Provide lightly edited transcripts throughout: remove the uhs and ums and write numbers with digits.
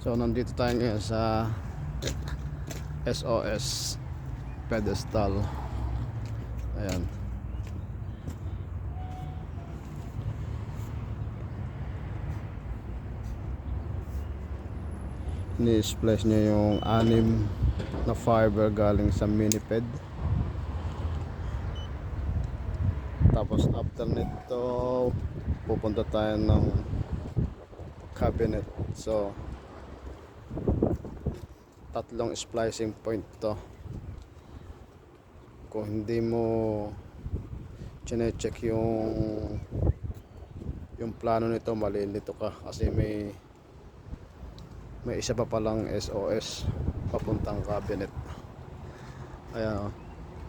So nandito tayo ngayon sa SOS pedestal. Ayan. Ni-splice niya yung 6 na fiber galing sa miniped. Tapos after nito pupunta tayo ng cabinet. So 3 splicing point to. Kung hindi mo chine-check yung plano nito, malilito ka kasi may isa pa palang SOS papuntang cabinet. Ayan,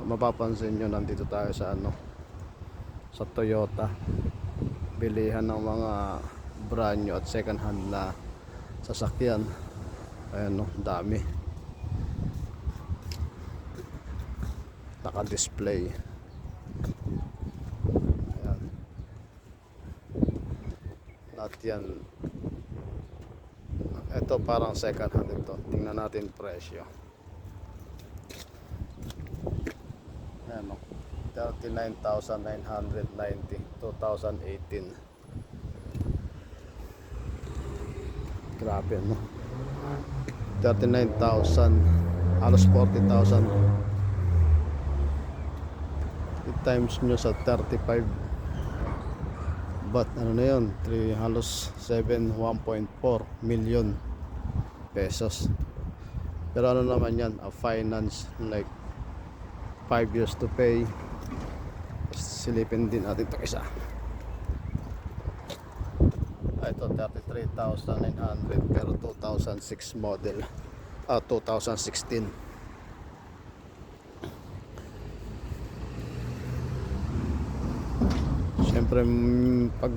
mapapansin nyo, nandito tayo sa sa Toyota, bilihan ng mga brand new at second hand na sasakyan. Ayan, dami naka-display. Ayan, lahat yan. Ito parang second hand ito. Tingnan natin presyo. Ayan, 39,990 2018. Grabe, no? 39,000, halos 40,000. I-times nyo sa 35, but ano na yun, halos 1.4 million pesos. Pero ano naman yan, a finance like 5 years to pay. Silipin din natin ito isa. Ito 33,900 pero 2006 model, 2016. Siyempre pag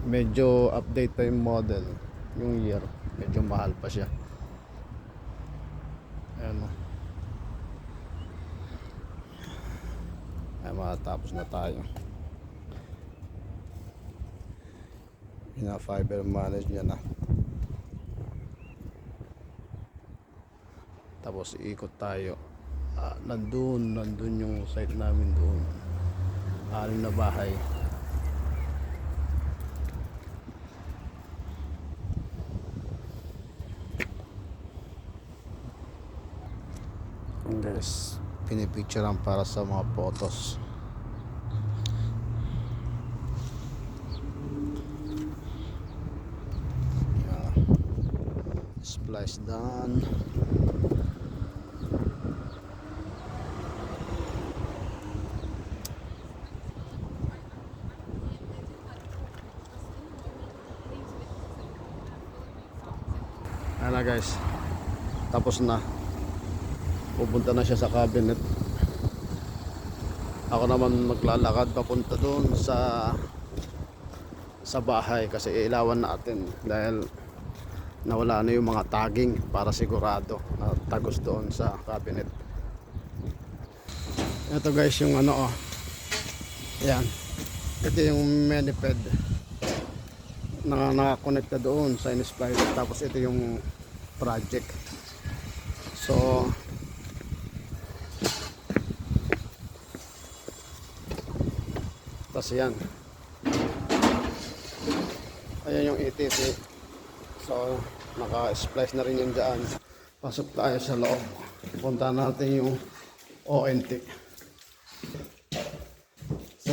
medyo update pa yung model, yung year, medyo mahal pa siya. Ayan, ay matapos na tayo. Fiber manage niya na. Tapos iikot tayo. Nandun yung site namin doon. 6 na bahay. Guys, pinipicturean para sa mga photos. Splice done. Ayan na guys, tapos na. Pupunta na siya sa cabinet. Ako naman maglalakad papunta doon sa bahay kasi ilawan natin dahil nawala na yung mga tagging para sigurado na tagos doon sa cabinet. Ito guys yung ayan, ito yung miniped na nakakonekta doon sa in-splice. Tapos ito yung project. So tapos yan, ayan yung ETP. So naka-splice na rin yung dyan. Pasok tayo sa loob, punta natin yung ONT. So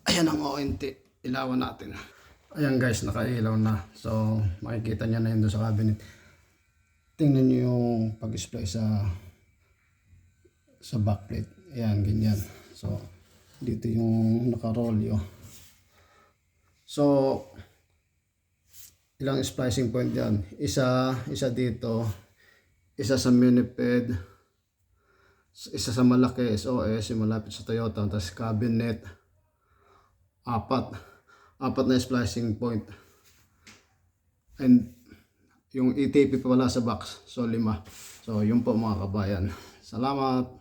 ayan ang ONT, ilawan natin. Ayan guys, nakailaw na. So makikita nyo na yun doon sa cabinet. Tingnan nyo yung pag-splice sa backplate. Ayan, ganyan. So dito yung nakarolyo. So ilang splicing point yan? Isa dito, isa sa miniped, isa sa malaki SOS yung malapit sa Toyota, tapos cabinet, apat na splicing point, and yung ETP pa wala sa box, so 5. So yun po mga kabayan, salamat.